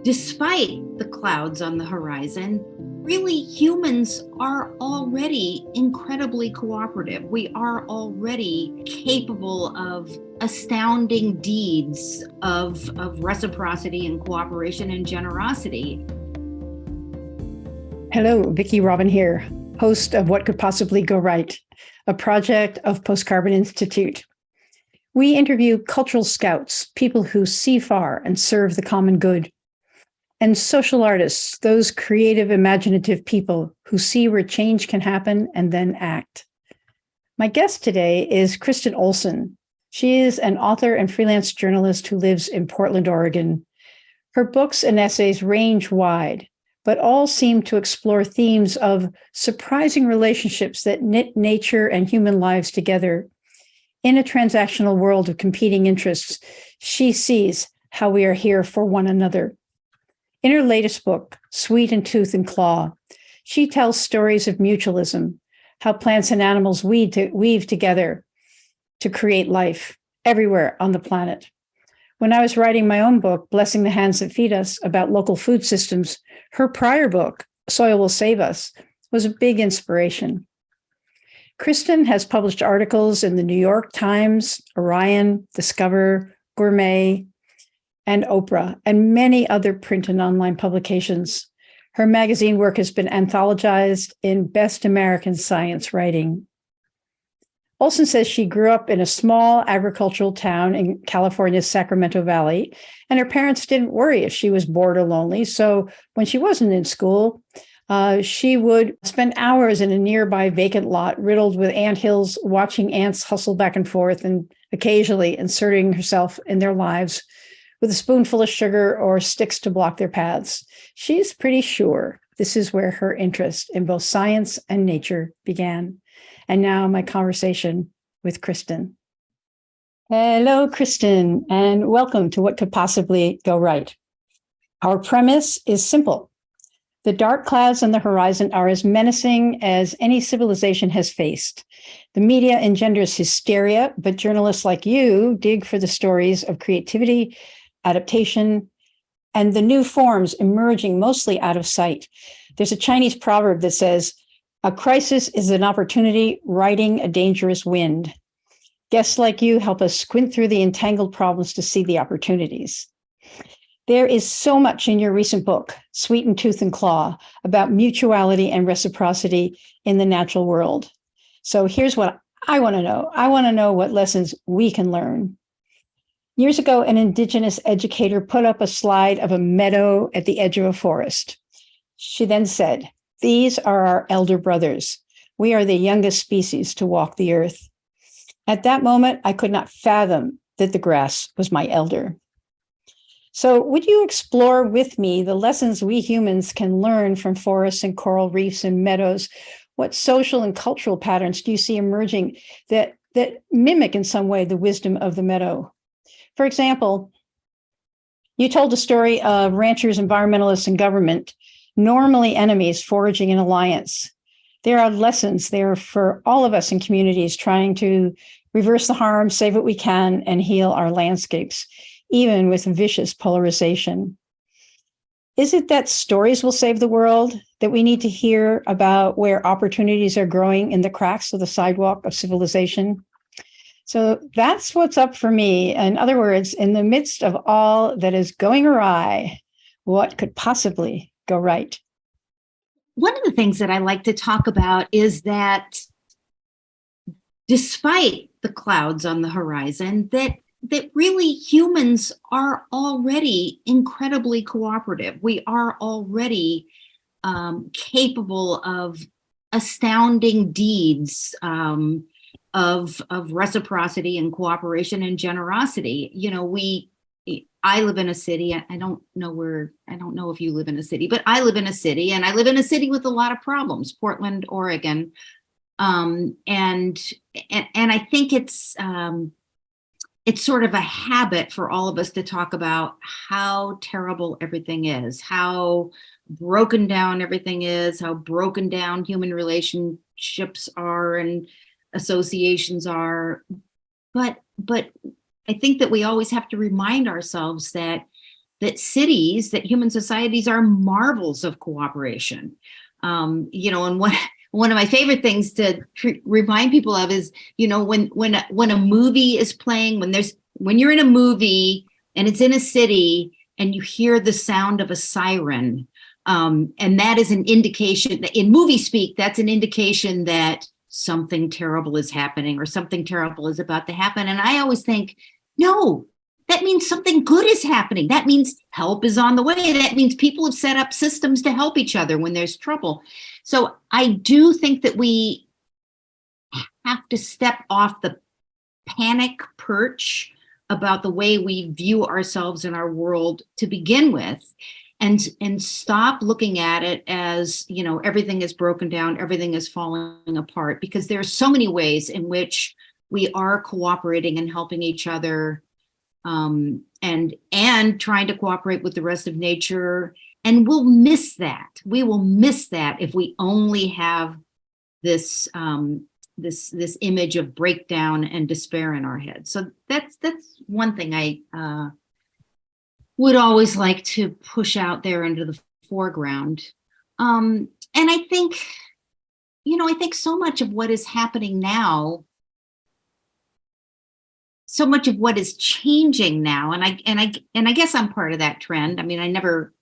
Despite the clouds on the horizon, really humans are already incredibly cooperative. We are already capable of astounding deeds of reciprocity and cooperation and generosity. Hello, Vicki Robin here, host of What Could Possibly Go Right, a project of Post-Carbon Institute. We interview cultural scouts, people who see far and serve the common good, and social artists, those creative, imaginative people who see where change can happen and then act. My guest today is Kristin Ohlson. She is an author and freelance journalist who lives in Portland, Oregon. Her books and essays range wide, but all seem to explore themes of surprising relationships that knit nature and human lives together. In a transactional world of competing interests, she sees how we are here for one another. In her latest book, Sweet in Tooth and Claw, she tells stories of mutualism, how plants and animals weave together to create life everywhere on the planet. When I was writing my own book, Blessing the Hands That Feed Us, about local food systems, her prior book, Soil Will Save Us, was a big inspiration. Kristin has published articles in the New York Times, Orion, Discover, Gourmet, and Oprah, and many other print and online publications. Her magazine work has been anthologized in Best American Science Writing. Ohlson says she grew up in a small agricultural town in California's Sacramento Valley, and her parents didn't worry if she was bored or lonely. So when she wasn't in school, she would spend hours in a nearby vacant lot riddled with anthills, watching ants hustle back and forth and occasionally inserting herself in their lives with a spoonful of sugar or sticks to block their paths. She's pretty sure this is where her interest in both science and nature began. And now my conversation with Kristin. Hello, Kristin, and welcome to What Could Possibly Go Right. Our premise is simple. The dark clouds on the horizon are as menacing as any civilization has faced. The media engenders hysteria, but journalists like you dig for the stories of creativity, adaptation, and the new forms emerging mostly out of sight. There's a Chinese proverb that says, "A crisis is an opportunity riding a dangerous wind." Guests like you help us squint through the entangled problems to see the opportunities. There is so much in your recent book, Sweet in Tooth and Claw, about mutuality and reciprocity in the natural world. So here's what I want to know. I want to know what lessons we can learn. Years ago, an Indigenous educator put up a slide of a meadow at the edge of a forest. She then said, "These are our elder brothers. We are the youngest species to walk the earth." At that moment, I could not fathom that the grass was my elder. So would you explore with me the lessons we humans can learn from forests and coral reefs and meadows? What social and cultural patterns do you see emerging that mimic in some way the wisdom of the meadow? For example, you told a story of ranchers, environmentalists, and government, normally enemies, foraging in alliance. There are lessons there for all of us in communities trying to reverse the harm, save what we can, and heal our landscapes, even with vicious polarization. Is it that stories will save the world, that we need to hear about where opportunities are growing in the cracks of the sidewalk of civilization? So that's what's up for me. In other words, in the midst of all that is going awry, what could possibly go right? One of the things that I like to talk about is that despite the clouds on the horizon, that really humans are already incredibly cooperative. We are already capable of astounding deeds of reciprocity and cooperation and generosity. You know, I live in a city. I don't know if you live in a city, but I live in a city, and I live in a city with a lot of problems, Portland, Oregon. And I think it's sort of a habit for all of us to talk about how terrible everything is, how broken down everything is, how broken down human relationships are and associations are. But I think that we always have to remind ourselves that that human societies are marvels of cooperation. And one of my favorite things to remind people of is, when a movie is playing, when you're in a movie and it's in a city and you hear the sound of a siren, and that is an indication that in movie speak, that's an indication that something terrible is happening or something terrible is about to happen. And I always think, no, that means something good is happening. That means help is on the way. That means people have set up systems to help each other when there's trouble. So I do think that we have to step off the panic perch about the way we view ourselves in our world to begin with, and stop looking at it as, everything is broken down, everything is falling apart, because there are so many ways in which we are cooperating and helping each other, and trying to cooperate with the rest of nature. And we'll miss that. We will miss that if we only have this this image of breakdown and despair in our head. So that's one thing I would always like to push out there into the foreground. And I think, I think so much of what is happening now, so much of what is changing now, and I guess I'm part of that trend. I mean, I never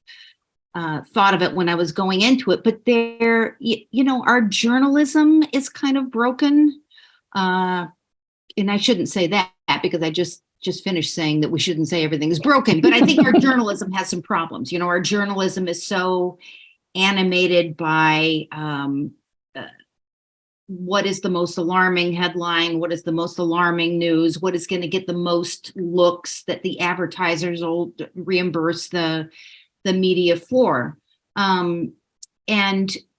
thought of it when I was going into it, but our journalism is kind of broken. And I shouldn't say that because I just finished saying that we shouldn't say everything is broken, but I think our journalism has some problems. Our journalism is so animated by what is the most alarming headline, what is the most alarming news, what is going to get the most looks that the advertisers will reimburse the media for. And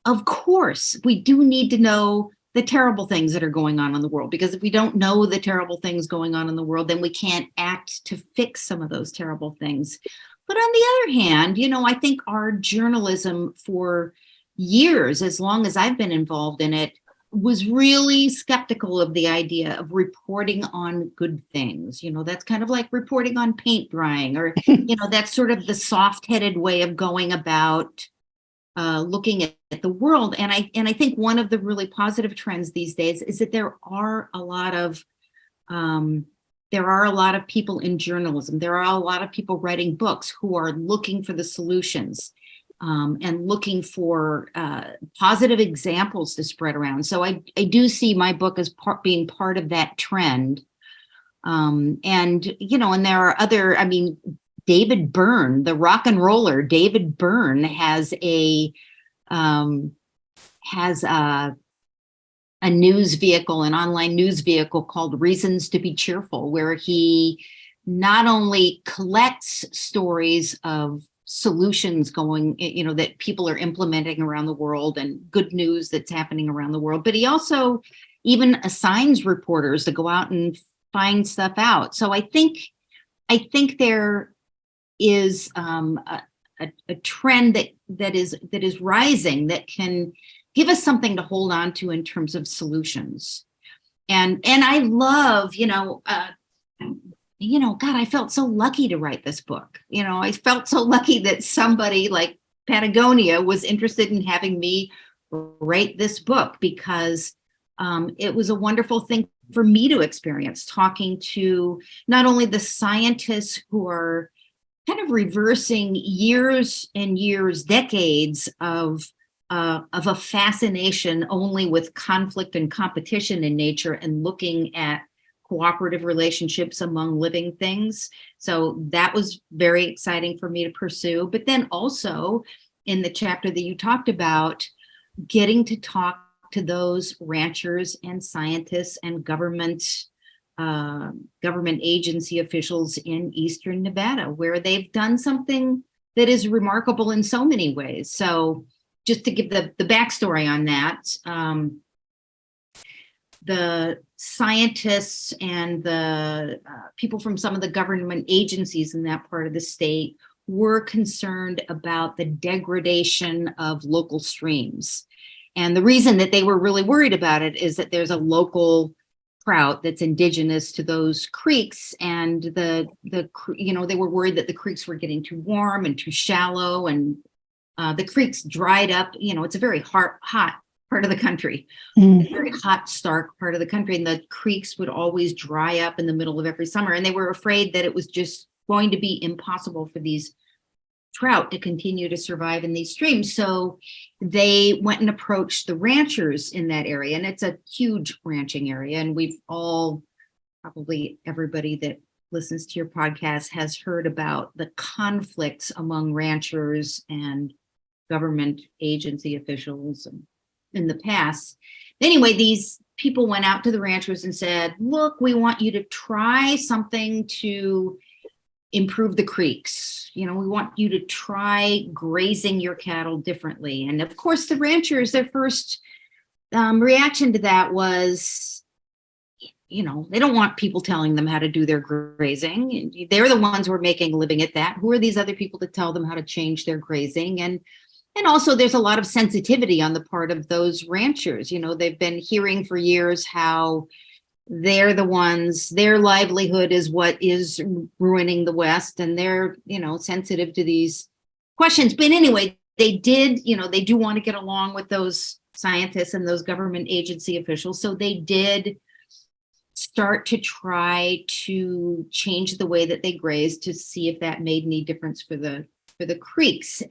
of course, we do need to know the terrible things that are going on in the world, because if we don't know the terrible things going on in the world, then we can't act to fix some of those terrible things. But on the other hand, I think our journalism for years, as long as I've been involved in it, was really skeptical of the idea of reporting on good things. That's kind of like reporting on paint drying, or, that's sort of the soft-headed way of going about looking at the world. And I think one of the really positive trends these days is that there are a lot of people in journalism. There are a lot of people writing books who are looking for the solutions, and looking for positive examples to spread around. So I do see my book as being part of that trend. And there are other, David Byrne, the rock and roller, David Byrne has a news vehicle, an online news vehicle called Reasons to Be Cheerful, where he not only collects stories of solutions going, that people are implementing around the world and good news that's happening around the world, but he also even assigns reporters to go out and find stuff out. So I think there is a trend that is rising that can give us something to hold on to in terms of solutions. And I love, God, I felt so lucky to write this book. I felt so lucky that somebody like Patagonia was interested in having me write this book, because it was a wonderful thing for me to experience, talking to not only the scientists who are kind of reversing years and years, decades of a fascination only with conflict and competition in nature, and looking at cooperative relationships among living things. So that was very exciting for me to pursue. But then also in the chapter that you talked about, getting to talk to those ranchers and scientists and government agency officials in Eastern Nevada, where they've done something that is remarkable in so many ways. So just to give the backstory on that, the scientists and the people from some of the government agencies in that part of the state were concerned about the degradation of local streams. And the reason that they were really worried about it is that there's a local trout that's indigenous to those creeks, and they were worried that the creeks were getting too warm and too shallow, and the creeks dried up. It's a very hot part of the country. It's a very hot, stark part of the country, and the creeks would always dry up in the middle of every summer, and they were afraid that it was just going to be impossible for these trout to continue to survive in these streams. So they went and approached the ranchers in that area, and it's a huge ranching area, and we've all, probably everybody that listens to your podcast has heard about the conflicts among ranchers and government agency officials in the past. Anyway, these people went out to the ranchers and said, look, we want you to try something to improve the creeks. We want you to try grazing your cattle differently. And of course, the ranchers, their first reaction to that was, they don't want people telling them how to do their grazing. They're the ones who are making a living at that. Who are these other people to tell them how to change their grazing? And also there's a lot of sensitivity on the part of those ranchers. They've been hearing for years how they're the ones, their livelihood is what is ruining the West, and they're, sensitive to these questions. But anyway, they do want to get along with those scientists and those government agency officials. So they did start to try to change the way that they graze to see if that made any difference for the creeks.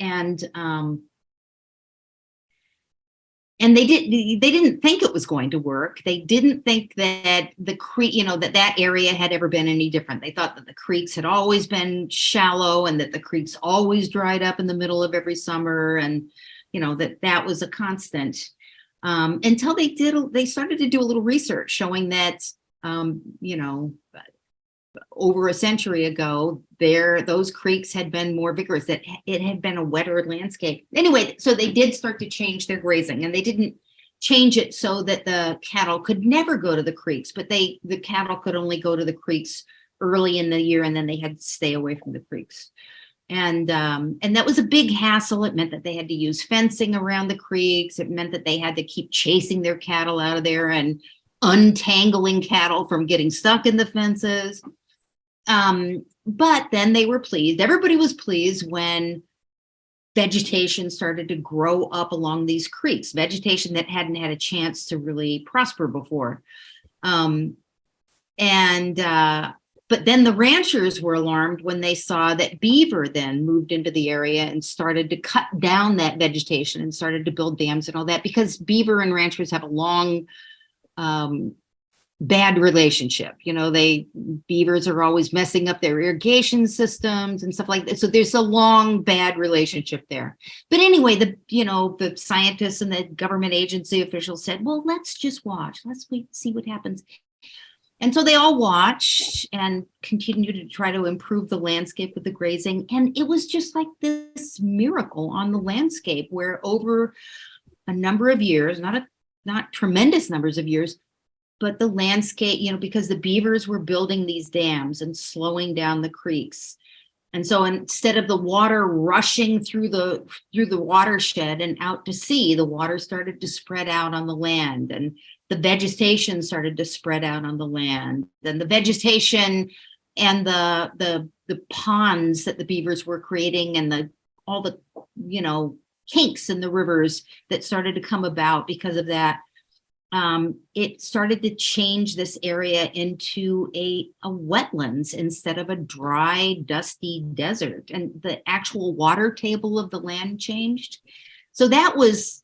And they didn't think it was going to work. They didn't think that the creek, that area had ever been any different. They thought that the creeks had always been shallow, and that the creeks always dried up in the middle of every summer, and that was a constant, until they started to do a little research showing that over a century ago, those creeks had been more vigorous, that it had been a wetter landscape. Anyway, so they did start to change their grazing, and they didn't change it so that the cattle could never go to the creeks, but the cattle could only go to the creeks early in the year, and then they had to stay away from the creeks. And that was a big hassle. It meant that they had to use fencing around the creeks. It meant that they had to keep chasing their cattle out of there and untangling cattle from getting stuck in the fences. But then they were pleased. Everybody was pleased when vegetation started to grow up along these creeks, vegetation that hadn't had a chance to really prosper before. But then the ranchers were alarmed when they saw that beaver then moved into the area and started to cut down that vegetation and started to build dams and all that, because beaver and ranchers have a long bad relationship. Beavers are always messing up their irrigation systems and stuff like that. So there's a long bad relationship there. But anyway, the scientists and the government agency officials said, well, let's just watch. Let's wait, see what happens. And so they all watched and continued to try to improve the landscape with the grazing. And it was just like this miracle on the landscape, where over a number of years, not tremendous numbers of years, but the landscape, because the beavers were building these dams and slowing down the creeks. And so instead of the water rushing through the watershed and out to sea, the water started to spread out on the land, and the vegetation started to spread out on the land. Then the vegetation and the ponds that the beavers were creating, and all the kinks in the rivers that started to come about because of that, it started to change this area into a wetlands instead of a dry, dusty desert. And the actual water table of the land changed. So that was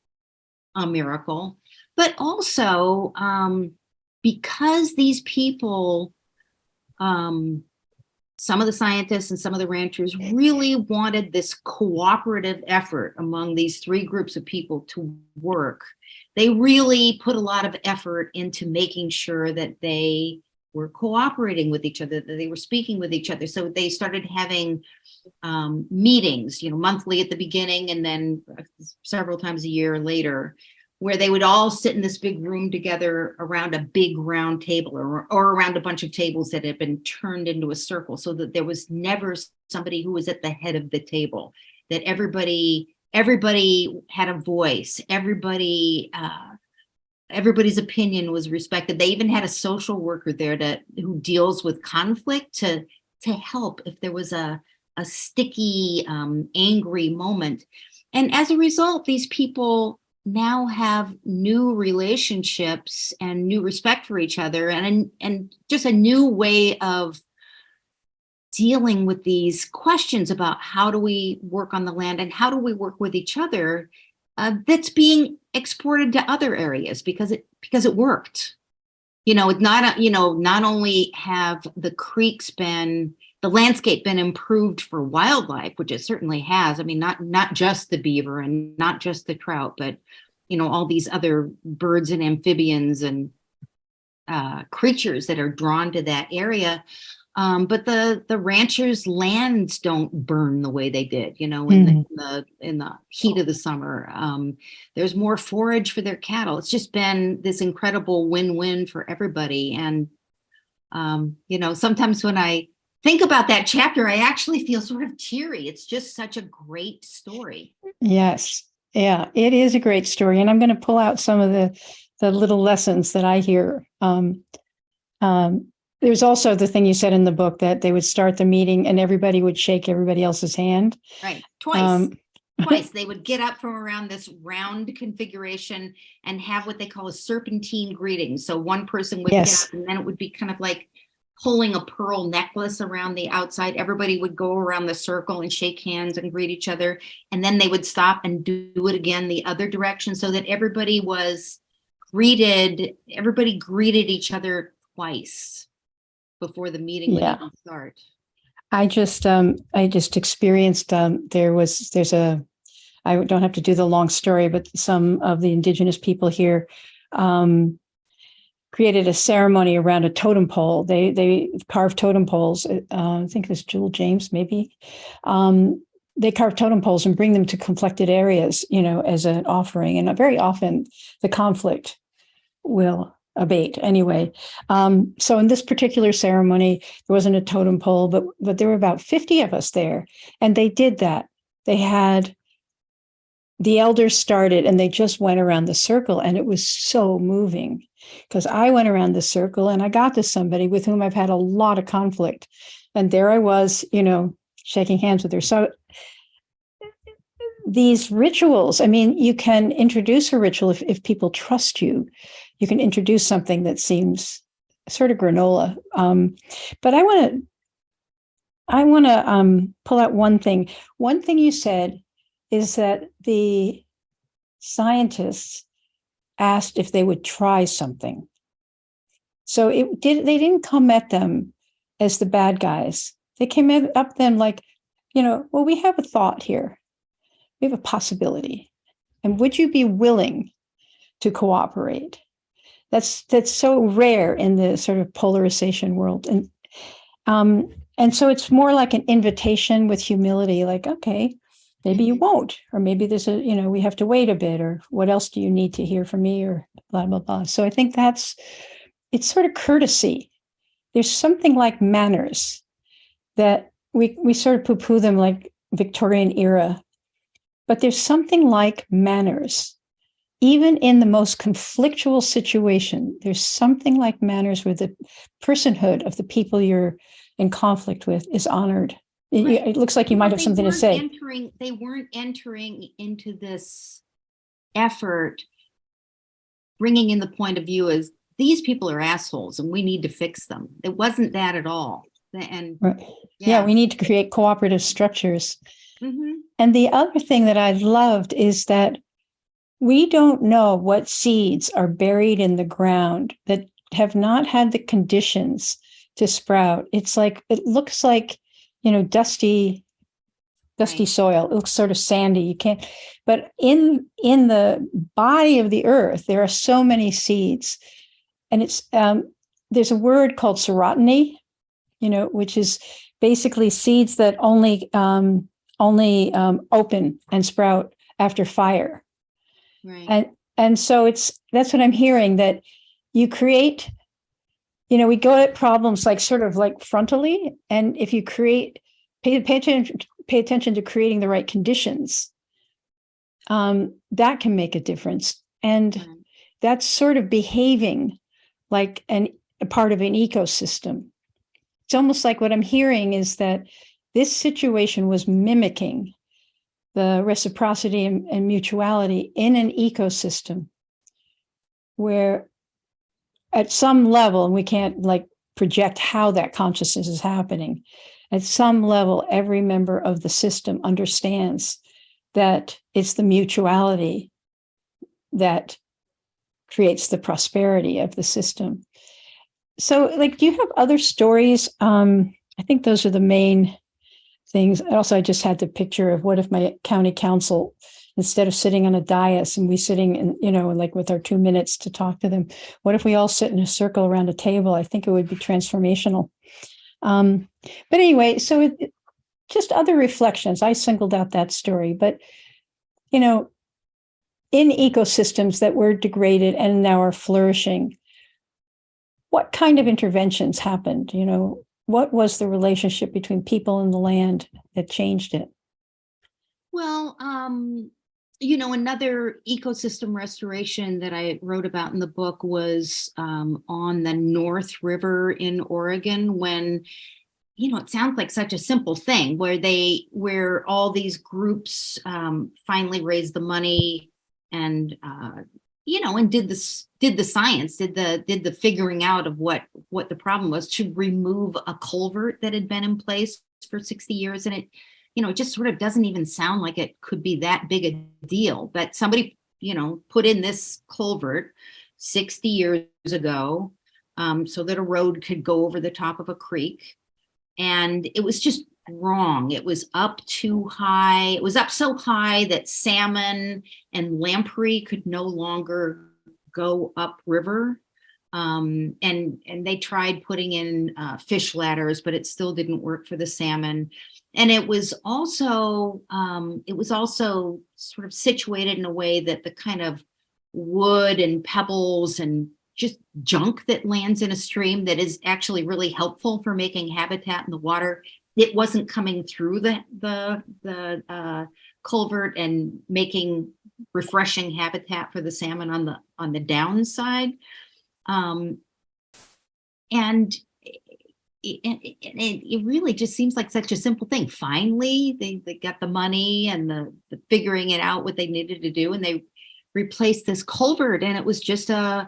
a miracle. But also, because these people, some of the scientists and some of the ranchers really wanted this cooperative effort among these three groups of people to work, they really put a lot of effort into making sure that they were cooperating with each other, that they were speaking with each other. So they started having meetings, monthly at the beginning, and then several times a year later, where they would all sit in this big room together around a big round table, or around a bunch of tables that had been turned into a circle, so that there was never somebody who was at the head of the table, that everybody had a voice. Everybody everybody's opinion was respected. They even had a social worker there who deals with conflict to help if there was a sticky, angry moment. And as a result, these people now have new relationships and new respect for each other, and just a new way of dealing with these questions about how do we work on the land and how do we work with each other, that's being exported to other areas because it worked. It's not not only have the landscape been improved for wildlife, which it certainly has. I mean, not just the beaver and not just the trout, but all these other birds and amphibians and creatures that are drawn to that area. But the ranchers' lands don't burn the way they did, in the heat of the summer. There's more forage for their cattle. It's just been this incredible win-win for everybody. And sometimes when I think about that chapter, I actually feel sort of teary. It's just such a great story. Yes. Yeah, it is a great story. And I'm going to pull out some of the little lessons that I hear. There's also the thing you said in the book that they would start the meeting and everybody would shake everybody else's hand. Right. Twice. They would get up from around this round configuration and have what they call a serpentine greeting. So one person would get up, and then it would be kind of like pulling a pearl necklace around the outside. Everybody would go around the circle and shake hands and greet each other. And then they would stop and do it again the other direction, so that everybody greeted each other twice before the meeting would even start. I just experienced, I don't have to do the long story, but some of the indigenous people here created a ceremony around a totem pole. They carved totem poles. I think it was Jewel James, maybe. They carve totem poles and bring them to conflicted areas, as an offering. And very often the conflict will abate anyway. So in this particular ceremony, there wasn't a totem pole, but there were about 50 of us there. And they did that. They had the elders started and they just went around the circle, and it was so moving because I went around the circle and I got to somebody with whom I've had a lot of conflict. And there I was, shaking hands with her. So these rituals, I mean, you can introduce a ritual if people trust you. You can introduce something that seems sort of granola. But I want to pull out one thing. One thing you said is that the scientists asked if they would try something. So they didn't come at them as the bad guys. They came up them like, well, we have a thought here. We have a possibility. And would you be willing to cooperate? That's so rare in the sort of polarization world. And so it's more like an invitation with humility, like, okay, maybe you won't, or maybe there's we have to wait a bit, or what else do you need to hear from me, or blah, blah, blah. So I think it's sort of courtesy. There's something like manners that we sort of poo-poo them like Victorian era, but there's something like manners. Even in the most conflictual situation, there's something like manners where the personhood of the people you're in conflict with is honored. Right. It looks like you might have something to say. They weren't entering into this effort, bringing in the point of view as these people are assholes and we need to fix them. It wasn't that at all. And right. Yeah, we need to create cooperative structures. Mm-hmm. And the other thing that I loved is that we don't know what seeds are buried in the ground that have not had the conditions to sprout. It looks like, dusty right. Soil. It looks sort of sandy. You can't, but in the body of the earth, there are so many seeds. And it's, there's a word called serotiny, which is basically seeds that only open and sprout after fire. Right. And so that's what I'm hearing, that you create, we go at problems like sort of like frontally. And if you pay attention to creating the right conditions, that can make a difference. And that's sort of behaving like a part of an ecosystem. It's almost like what I'm hearing is that this situation was mimicking the reciprocity and mutuality in an ecosystem where at some level, and we can't like project how that consciousness is happening, at some level, every member of the system understands that it's the mutuality that creates the prosperity of the system. So, like, do you have other stories? I think those are the main things. Also, I just had the picture of what if my county council, instead of sitting on a dais and we sitting in, like with our 2 minutes to talk to them, what if we all sit in a circle around a table? I think it would be transformational. But anyway, so just other reflections. I singled out that story, but, in ecosystems that were degraded and now are flourishing, what kind of interventions happened? What was the relationship between people and the land that changed it? Well, another ecosystem restoration that I wrote about in the book was on the North River in Oregon, when, it sounds like such a simple thing where all these groups finally raised the money and and did the science, did the figuring out of what the problem was, to remove a culvert that had been in place for 60 years. And it just sort of doesn't even sound like it could be that big a deal. But somebody, put in this culvert 60 years ago so that a road could go over the top of a creek. And it was just wrong. It was up too high. It was up so high that salmon and lamprey could no longer go upriver. And they tried putting in fish ladders, but it still didn't work for the salmon. And it was also sort of situated in a way that the kind of wood and pebbles and just junk that lands in a stream that is actually really helpful for making habitat in the water, it wasn't coming through the culvert and making refreshing habitat for the salmon on the downside. And it really just seems like such a simple thing. Finally, they got the money and the figuring it out what they needed to do, and they replaced this culvert, and it was just an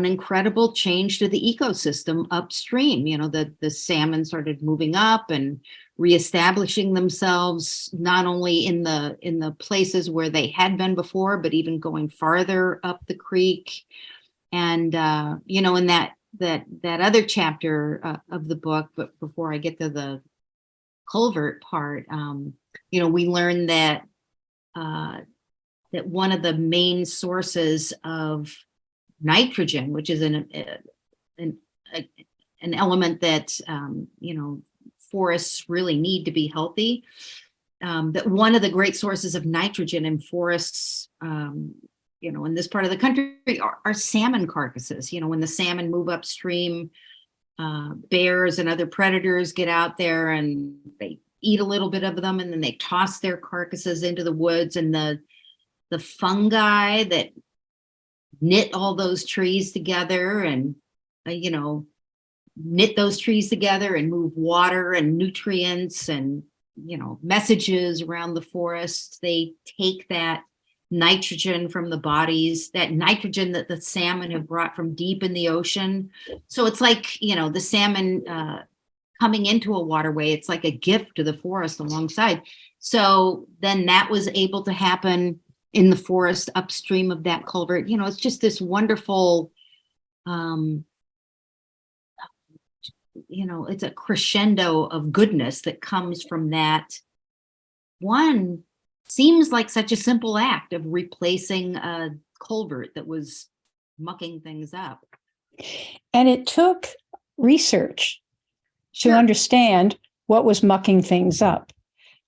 incredible change to the ecosystem upstream. The salmon started moving up and reestablishing themselves, not only in the places where they had been before, but even going farther up the creek. And in that other chapter of the book, but before I get to the culvert part, we learned that one of the main sources of nitrogen, which is an element that forests really need to be healthy, that one of the great sources of nitrogen in forests, in this part of the country are salmon carcasses. When the salmon move upstream, bears and other predators get out there and they eat a little bit of them, and then they toss their carcasses into the woods, and the fungi that knit all those trees together and knit those trees together and move water and nutrients and messages around the forest. They take that nitrogen from the bodies, that nitrogen that the salmon have brought from deep in the ocean. So it's like the salmon coming into a waterway, it's like a gift to the forest alongside. So then that was able to happen in the forest upstream of that culvert. It's just this wonderful, it's a crescendo of goodness that comes from that. One seems like such a simple act of replacing a culvert that was mucking things up. And it took research to understand what was mucking things up.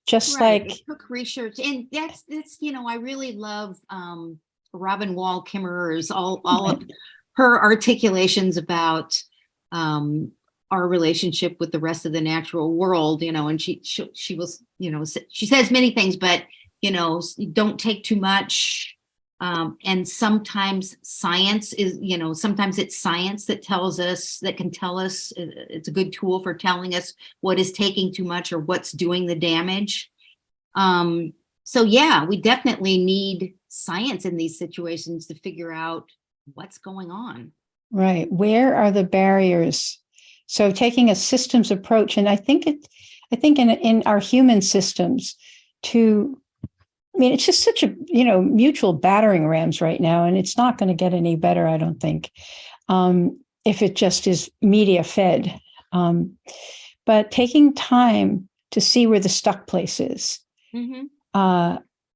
Just right. like it took research, and that's I really love Robin Wall Kimmerer's all of her articulations about our relationship with the rest of the natural world. And she was she says many things, but don't take too much, And sometimes science is, sometimes it's science that can tell us, it's a good tool for telling us what is taking too much or what's doing the damage. So yeah, we definitely need science in these situations to figure out what's going on. Right. Where are the barriers? So taking a systems approach, and I think in our human systems it's just such a, mutual battering rams right now, and it's not going to get any better, I don't think, if it just is media fed. But taking time to see where the stuck place is. Mm-hmm.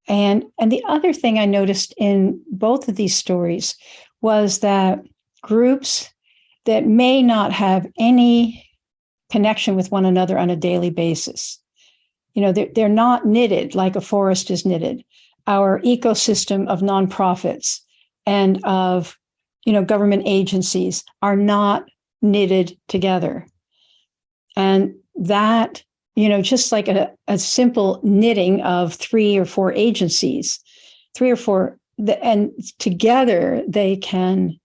And the other thing I noticed in both of these stories was that groups that may not have any connection with one another on a daily basis, they're not knitted like a forest is knitted. Our ecosystem of nonprofits and of, government agencies are not knitted together. And that, just like a simple knitting of 3 or 4 agencies, 3 or 4, and together they can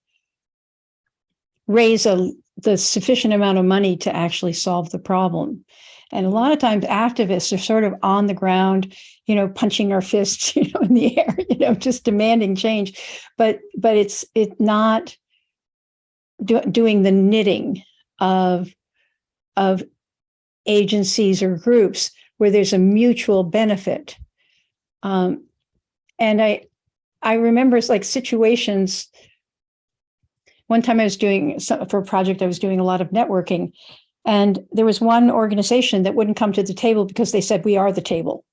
raise the sufficient amount of money to actually solve the problem. And a lot of times activists are sort of on the ground, punching our fists, in the air, just demanding change. But it's not doing the knitting of agencies or groups where there's a mutual benefit. And I remember it's like situations. One time I was for a project, I was doing a lot of networking, and there was one organization that wouldn't come to the table because they said, we are the table.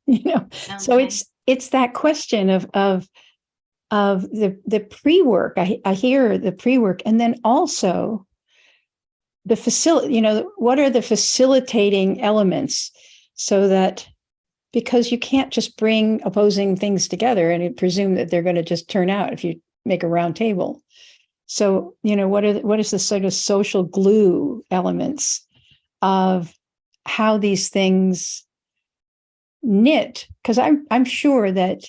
Okay. So it's that question of the pre-work. I hear the pre-work, and then also the what are the facilitating elements, so that, because you can't just bring opposing things together and presume that they're going to just turn out if you make a round table. So, what is the sort of social glue elements of how these things knit? Because I'm sure that,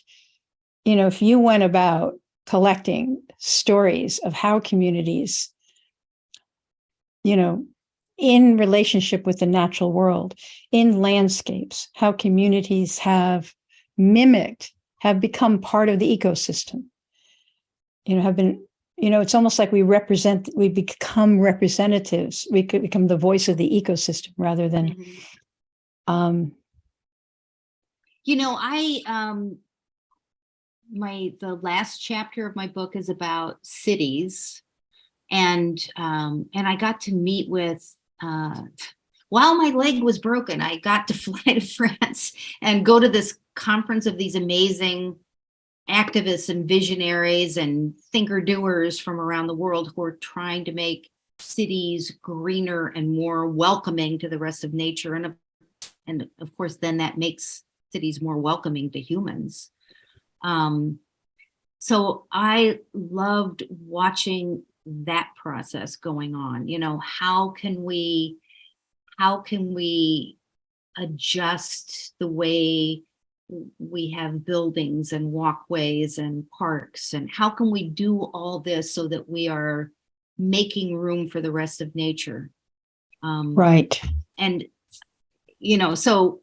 if you went about collecting stories of how communities, in relationship with the natural world, in landscapes, how communities have become part of the ecosystem, have been, it's almost like we become representatives. We could become the voice of the ecosystem rather than, the last chapter of my book is about cities. And I got to meet with, while my leg was broken, I got to fly to France and go to this conference of these amazing activists and visionaries and thinker-doers from around the world who are trying to make cities greener and more welcoming to the rest of nature. And of course, then that makes cities more welcoming to humans. So I loved watching that process going on. How can we adjust the way we have buildings and walkways and parks, and how can we do all this so that we are making room for the rest of nature? Right. And so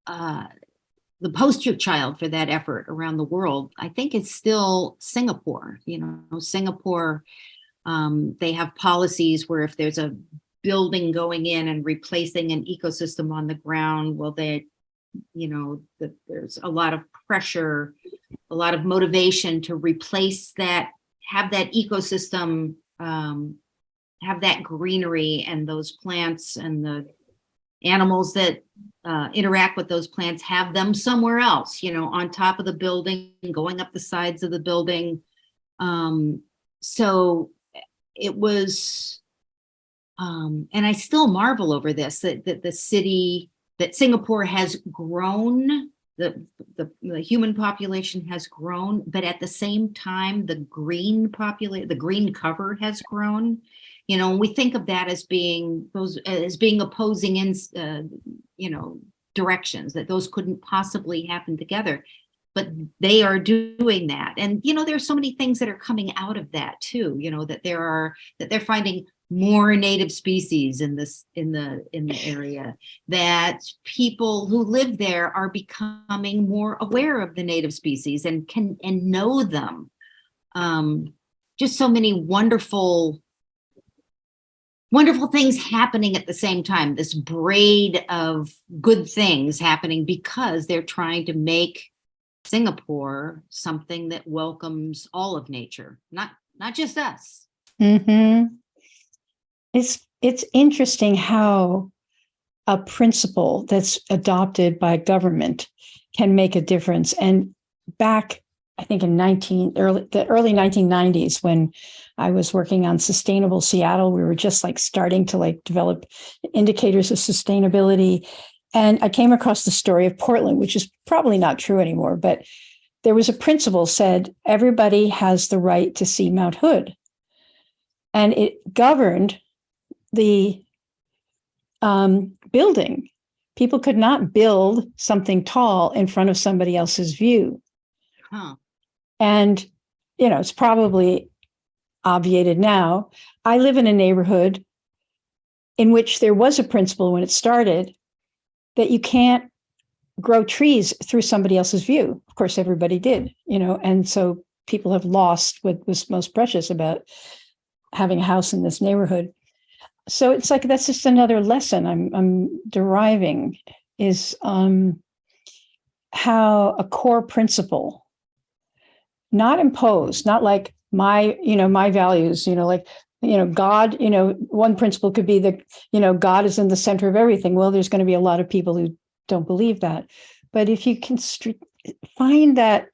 the poster child for that effort around the world, I think, is still Singapore. Singapore, they have policies where if there's a building going in and replacing an ecosystem on the ground, well, there's a lot of pressure, a lot of motivation to replace that, have that ecosystem, have that greenery and those plants and the animals that interact with those plants, have them somewhere else, on top of the building, going up the sides of the building. So it was, and I still marvel over this, that Singapore has grown, the human population has grown, but at the same time, the green cover has grown. We think of that as being opposing in, directions, that those couldn't possibly happen together. but they are doing that. And, there's so many things that are coming out of that too, that they're finding more native species in the area, that people who live there are becoming more aware of the native species and know them. Just so many wonderful things happening at the same time, this braid of good things happening because they're trying to make Singapore something that welcomes all of nature, not just us. Mm-hmm. It's interesting how a principle that's adopted by government can make a difference. And back, I think in the early 1990s, when I was working on Sustainable Seattle, we were just starting to develop indicators of sustainability. And I came across the story of Portland, which is probably not true anymore, but there was a principle said everybody has the right to see Mount Hood. And it governed the building. People could not build something tall in front of somebody else's view. Huh. And, it's probably obviated now. I live in a neighborhood in which there was a principle when it started that you can't grow trees through somebody else's view. Of course, everybody did, and so people have lost what was most precious about having a house in this neighborhood. So it's that's just another lesson I'm deriving is how a core principle, not imposed, not like my values, God, one principle could be that, God is in the center of everything. Well, there's going to be a lot of people who don't believe that. But if you can find that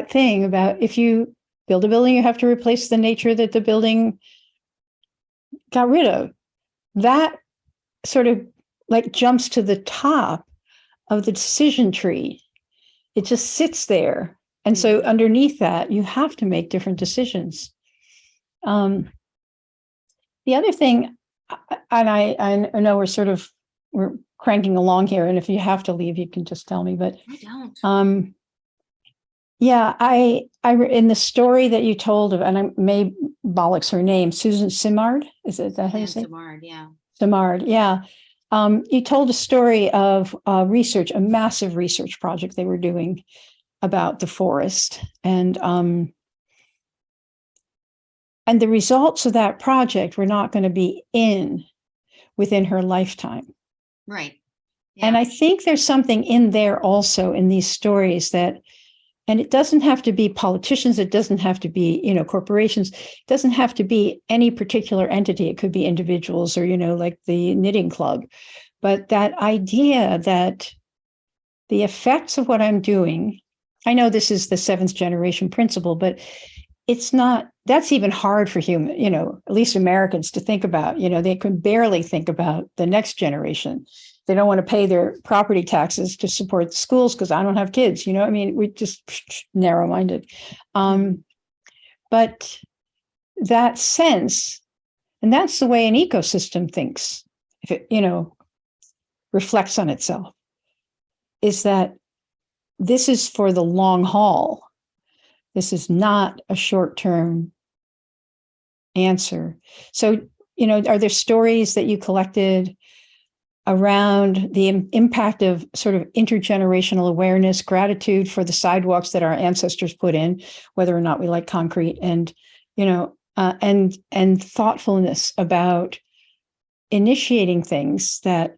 thing about if you build a building, you have to replace the nature that the building got rid of. That sort of jumps to the top of the decision tree. It just sits there. And so underneath that, you have to make different decisions. The other thing, and I know we're cranking along here, and if you have to leave, you can just tell me, but I don't. Yeah, I in the story that you told of, and I may bollocks her name, Susan Simard. Is that how you say? Simard, yeah. Simard, yeah. You told a story of research, a massive research project they were doing about the forest, and the results of that project were not going to be within her lifetime. Right. Yeah. And I think there's something in there also in these stories that. And it doesn't have to be politicians. It doesn't have to be, corporations. It doesn't have to be any particular entity. It could be individuals or, like the knitting club. But that idea that the effects of what I'm doing, I know this is the seventh generation principle, but it's not, that's even hard for at least Americans to think about. They can barely think about the next generation. They don't want to pay their property taxes to support the schools because I don't have kids. We just narrow-minded. But that sense, and that's the way an ecosystem thinks, if it, reflects on itself, is that this is for the long haul. This is not a short-term answer. So, are there stories that you collected around the impact of sort of intergenerational awareness, gratitude for the sidewalks that our ancestors put in, whether or not we like concrete, and and thoughtfulness about initiating things that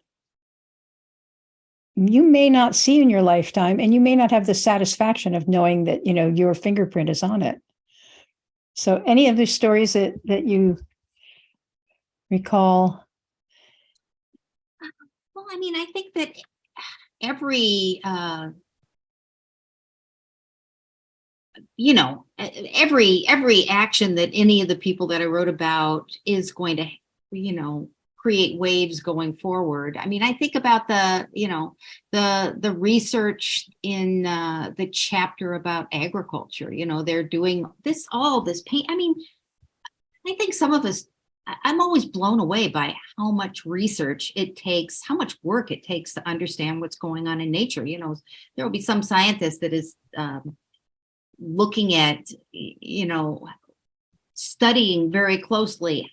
you may not see in your lifetime, and you may not have the satisfaction of knowing that your fingerprint is on it. So, any of the stories that you recall? Well, I think that every action that any of the people that I wrote about is going to, create waves going forward. I think about the research in the chapter about agriculture. They're doing all this paint. I think some of us I'm always blown away by how much research it takes, how much work it takes to understand what's going on in nature. There will be some scientist that is looking at, studying very closely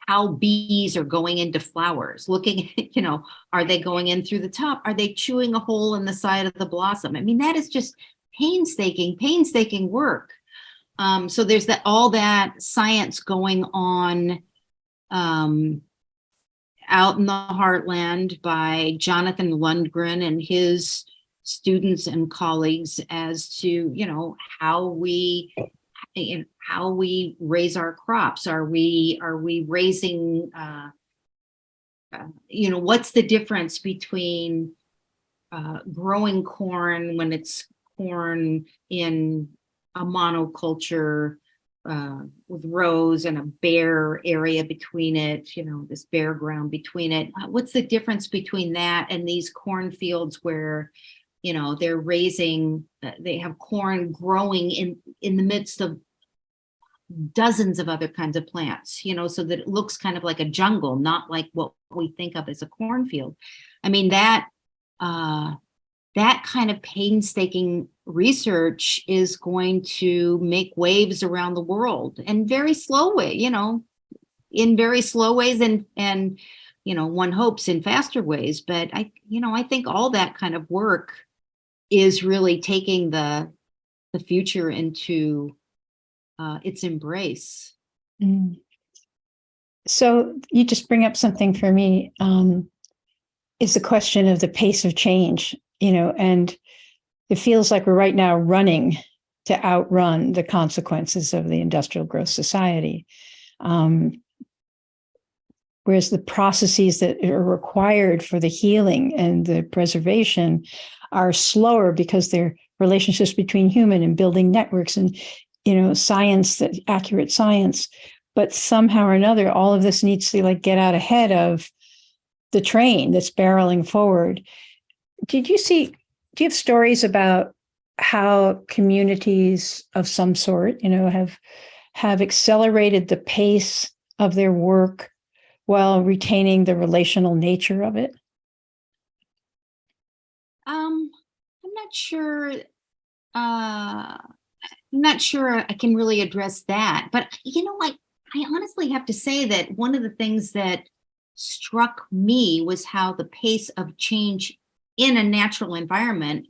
how bees are going into flowers, looking at, are they going in through the top? Are they chewing a hole in the side of the blossom? I mean, that is just painstaking work. So there's all that science going on out in the heartland by Jonathan Lundgren and his students and colleagues as to, how we raise our crops. Are we raising, what's the difference between growing corn when it's corn in a monoculture with rows and a bare area between it, this bare ground between it. What's the difference between that and these cornfields where, they're raising, they have corn growing in the midst of dozens of other kinds of plants, so that it looks kind of like a jungle, not like what we think of as a cornfield. I mean, that kind of painstaking research is going to make waves around the world, and very slow way, in very slow ways, and one hopes in faster ways. But I think all that kind of work is really taking the future into its embrace. Mm. So you just bring up something for me, is the question of the pace of change, and it feels like we're right now running to outrun the consequences of the industrial growth society. Whereas the processes that are required for the healing and the preservation are slower because they're relationships between human and building networks and, science, that accurate science. But somehow or another, all of this needs to get out ahead of the train that's barreling forward. Do you have stories about how communities of some sort, have accelerated the pace of their work while retaining the relational nature of it? I'm not sure I can really address that, but I honestly have to say that one of the things that struck me was how the pace of change in a natural environment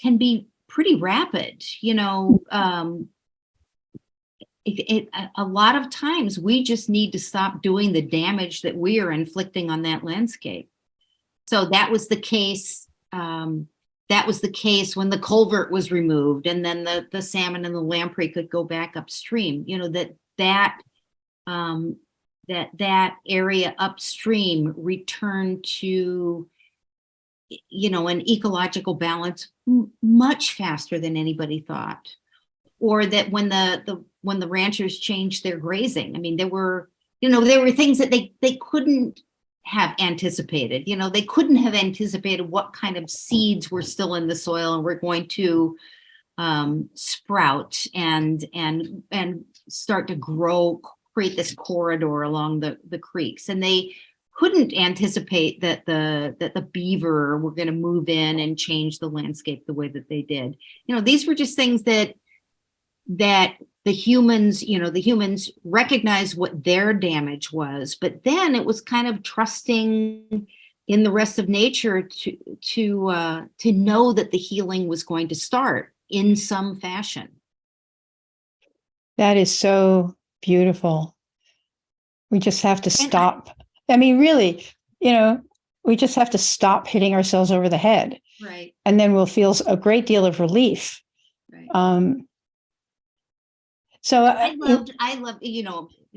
can be pretty rapid. A lot of times we just need to stop doing the damage that we are inflicting on that landscape. So that was the case. That was the case when the culvert was removed, and then the salmon and the lamprey could go back upstream. That area upstream returned to, an ecological balance much faster than anybody thought. Or that when the ranchers changed their grazing, I mean, there were things that they couldn't have anticipated. They couldn't have anticipated what kind of seeds were still in the soil and were going to sprout and start to grow, create this corridor along the creeks. And they couldn't anticipate that the beaver were going to move in and change the landscape the way that they did. These were just things that the humans recognized what their damage was, but then it was kind of trusting in the rest of nature to know that the healing was going to start in some fashion. That is so beautiful. We just have to stop. I mean, really, we just have to stop hitting ourselves over the head. Right. And then we'll feel a great deal of relief. Right. So I love,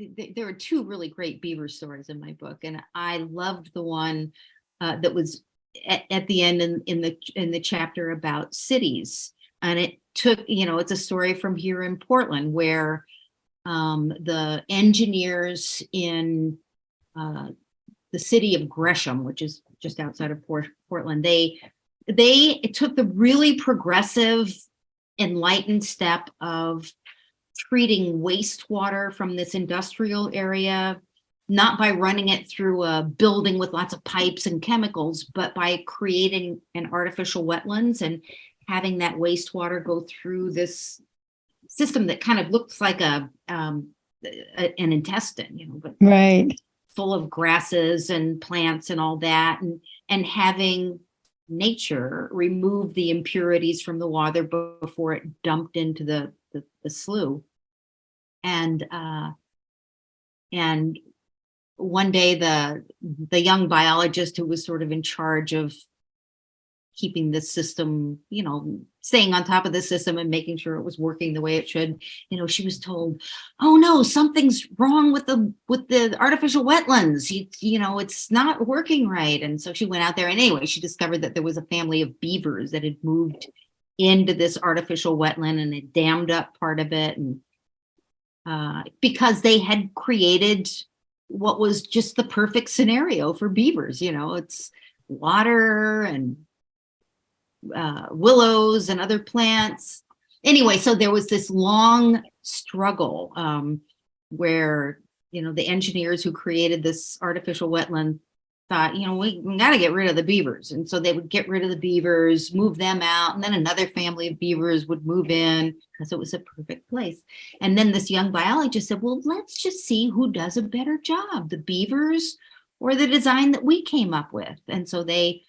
there are two really great beaver stories in my book, and I loved the one that was at the end in the chapter about cities, and it took, it's a story from here in Portland where the engineers in the city of Gresham, which is just outside of Portland, they took the really progressive, enlightened step of treating wastewater from this industrial area not by running it through a building with lots of pipes and chemicals, but by creating an artificial wetlands and having that wastewater go through this system that kind of looks like an intestine, but Right. full of grasses and plants and all that, and having nature remove the impurities from the water before it dumped into the slough. And one day the young biologist who was sort of in charge of keeping the system, staying on top of the system and making sure it was working the way it should, she was told, oh no, something's wrong with the artificial wetlands. It's not working right. And so she went out there, and anyway, she discovered that there was a family of beavers that had moved into this artificial wetland, and it dammed up part of it. And because they had created what was just the perfect scenario for beavers, it's water and willows and other plants. Anyway, so there was this long struggle where, the engineers who created this artificial wetland thought, we got to get rid of the beavers. And so they would get rid of the beavers, move them out, and then another family of beavers would move in because it was a perfect place. And then this young biologist said, well, let's just see who does a better job, the beavers or the design that we came up with. And so they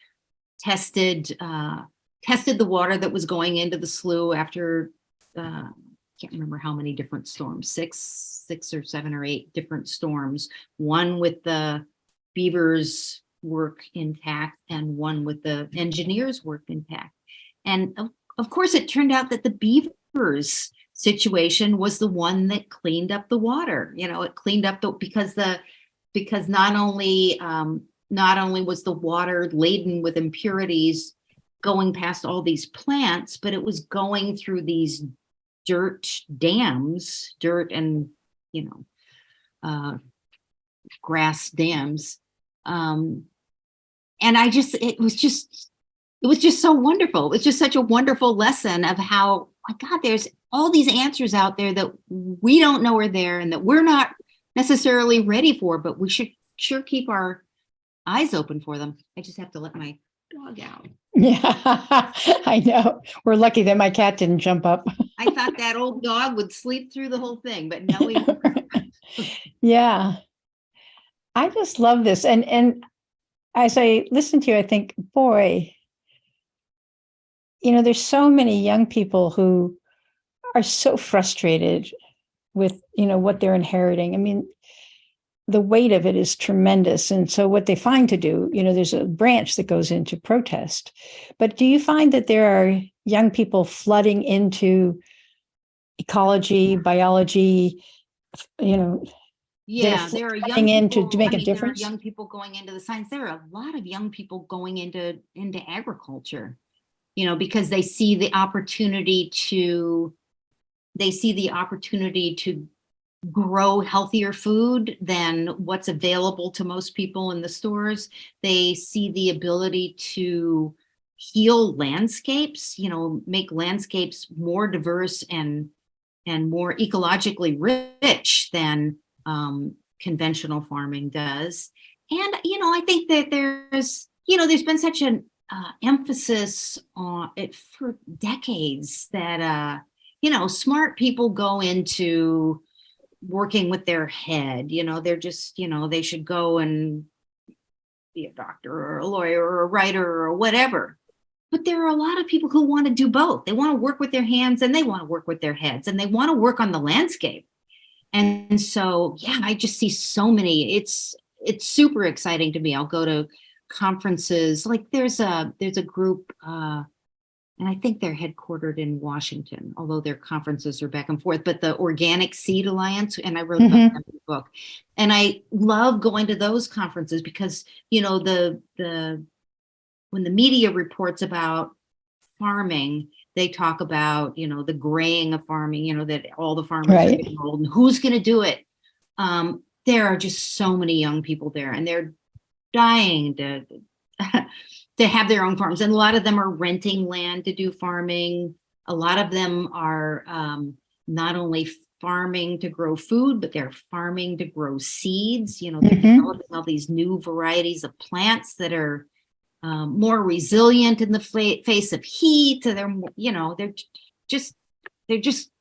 tested the water that was going into the slough after can't remember how many different storms, six or 7 or 8 different storms, one with the beavers' work intact and one with the engineers' work intact. And of course, it turned out that the beavers' situation was the one that cleaned up the water. It cleaned up because not only was the water laden with impurities going past all these plants, but it was going through these dirt and grass dams. And it was just so wonderful. It was just such a wonderful lesson of how, my God, there's all these answers out there that we don't know are there and that we're not necessarily ready for, but we should sure keep our eyes open for them. I just have to let my dog out. Yeah, I know. We're lucky that my cat didn't jump up. I thought that old dog would sleep through the whole thing, but no, he won't. Yeah. I just love this. And as I listen to you, I think, boy, there's so many young people who are so frustrated with, what they're inheriting. I mean, the weight of it is tremendous. And so what they find to do, there's a branch that goes into protest. But do you find that there are young people flooding into ecology, biology, Yeah, there are young people to make a difference? There are young people going into the science. There are a lot of young people going into agriculture, because they see the opportunity to grow healthier food than what's available to most people in the stores. They see the ability to heal landscapes, make landscapes more diverse and more ecologically rich than conventional farming does. And, I think that there's been such an emphasis on it for decades that, smart people go into working with their head. They're just, they should go and be a doctor or a lawyer or a writer or whatever. But there are a lot of people who want to do both. They want to work with their hands and they want to work with their heads and they want to work on the landscape. And so, yeah, I just see so many. It's super exciting to me. I'll go to conferences. Like there's a group, and I think they're headquartered in Washington, although their conferences are back and forth, but the Organic Seed Alliance, and I wrote about them in the book. And I love going to those conferences because, when the media reports about farming, they talk about, the graying of farming, that all the farmers are getting old and who's going to do it. There are just so many young people there and they're dying to have their own farms. And a lot of them are renting land to do farming. A lot of them are not only farming to grow food, but they're farming to grow seeds. They're Mhm. developing all these new varieties of plants that are more resilient in the face of heat. So they're just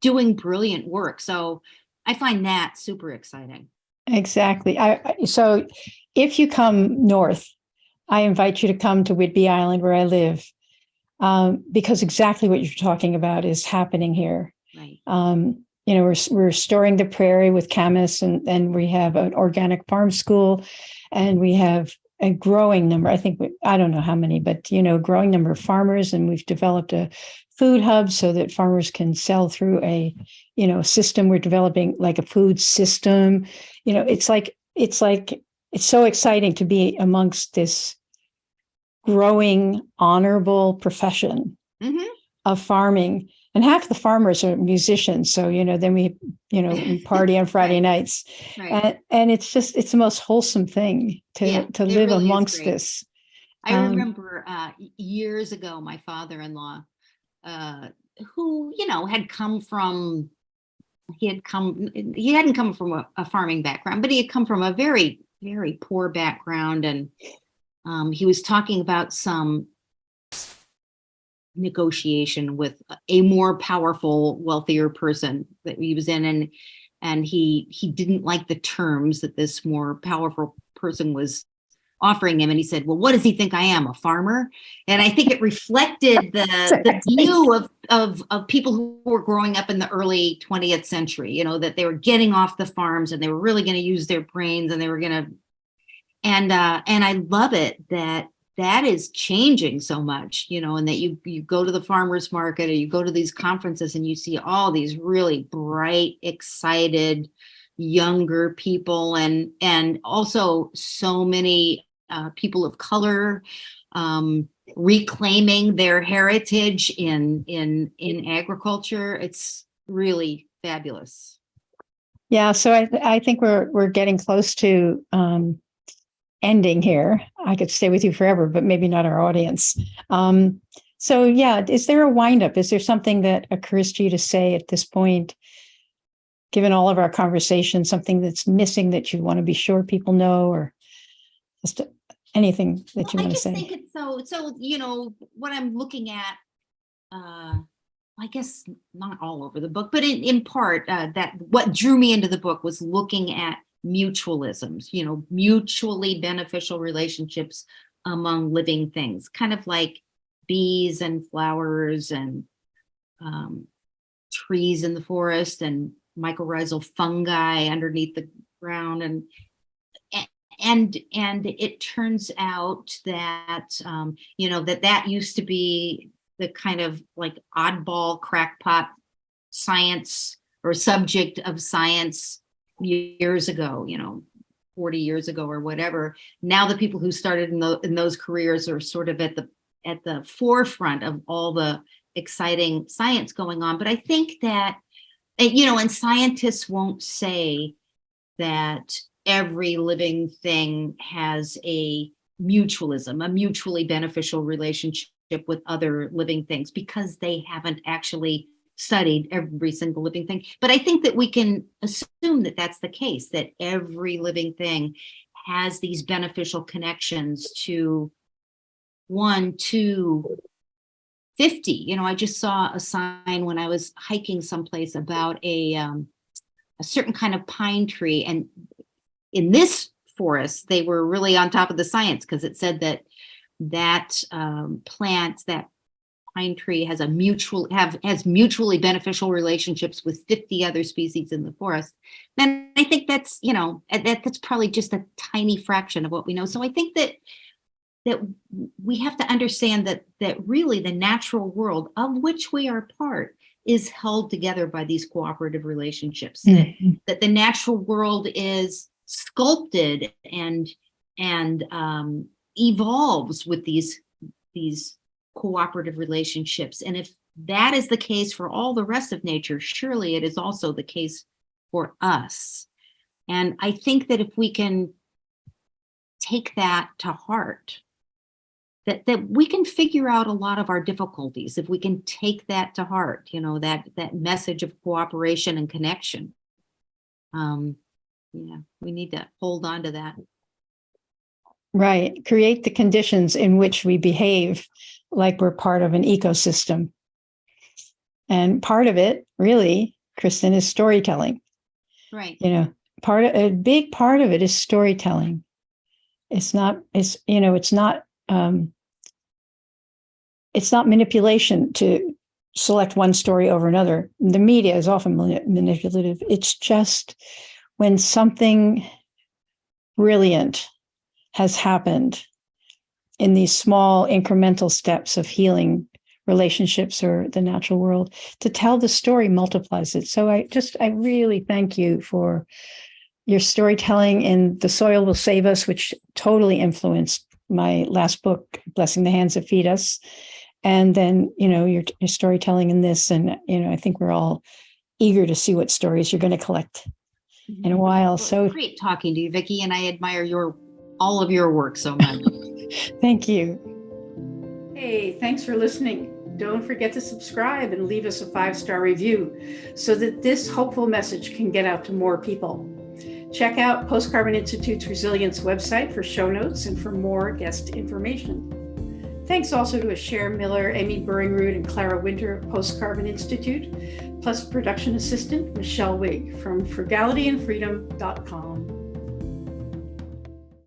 doing brilliant work. So I find that super exciting. Exactly. So if you come north, I invite you to come to Whidbey Island where I live, because exactly what you're talking about is happening here. Right. We're restoring the prairie with camas, and we have an organic farm school, and we have a growing number. I don't know how many, but growing number of farmers, and we've developed a food hub so that farmers can sell through a system. We're developing like a food system. It's so exciting to be amongst this growing, honorable profession Mm-hmm. of farming. And half the farmers are musicians. So, then we party on Friday Right. nights. Right. And it's the most wholesome thing to live really amongst this. I remember years ago, my father-in-law, who, had come from, he hadn't come from a farming background, but he had come from a very, very poor background. And he was talking about some negotiation with a more powerful, wealthier person that he was in. And he didn't like the terms that this more powerful person was offering him. And he said, well, what does he think I am, a farmer? And I think it reflected the view of people who were growing up in the early 20th century, that they were getting off the farms and they were really going to use their brains, and they were going to, and I love it that is changing so much, and that you go to the farmers market or you go to these conferences and you see all these really bright, excited, younger people, and also so many people of color reclaiming their heritage in agriculture. It's really fabulous. Yeah, so I think we're getting close to ending here. I could stay with you forever, but maybe not our audience. So yeah, is there a windup? Is there something that occurs to you to say at this point, given all of our conversation, something that's missing that you want to be sure people know, or just anything that you want to say? I just think it's so, what I'm looking at, I guess not all over the book, but in part, that what drew me into the book was looking at mutualisms, mutually beneficial relationships among living things, kind of like bees and flowers and trees in the forest and mycorrhizal fungi underneath the ground. And it turns out that, that used to be the kind of like oddball crackpot science or subject of science years ago, 40 years ago or whatever. Now the people who started in those careers are sort of at the forefront of all the exciting science going on. But I think that, and scientists won't say that every living thing has a mutualism, a mutually beneficial relationship with other living things, because they haven't actually studied every single living thing. But I think that we can assume that that's the case, that every living thing has these beneficial connections to 1, 2, 50. I just saw a sign when I was hiking someplace about a certain kind of pine tree. And in this forest, they were really on top of the science, because it said that plant, that pine tree has mutually beneficial relationships with 50 other species in the forest. And I think that's probably just a tiny fraction of what we know. So I think that we have to understand that really the natural world, of which we are part, is held together by these cooperative relationships. Mm-hmm. that the natural world is sculpted and evolves with these cooperative relationships. And if that is the case for all the rest of nature, surely it is also the case for us. And I think that if we can take that to heart, that we can figure out a lot of our difficulties if we can take that to heart, that message of cooperation and connection. We need to hold on to that. Right. Create the conditions in which we behave like we're part of an ecosystem. And part of it, really, Kristin, is storytelling. Right. A big part of it is storytelling. It's not manipulation to select one story over another. The media is often manipulative. It's just when something brilliant has happened in these small incremental steps of healing relationships or the natural world, to tell the story multiplies it. So I really thank you for your storytelling in The Soil Will Save Us, which totally influenced my last book, Blessing the Hands That Feed Us. And then, your storytelling in this. And, I think we're all eager to see what stories you're going to collect in a while. Well, so great talking to you, Vicki. And I admire all of your work so much. Thank you. Hey, thanks for listening. Don't forget to subscribe and leave us a 5-star review so that this hopeful message can get out to more people. Check out Post Carbon Institute's Resilience website for show notes and for more guest information. Thanks also to Asher Miller, Amy Burringroot, and Clara Winter of Post Carbon Institute, plus production assistant Michelle Wigg from frugalityandfreedom.com.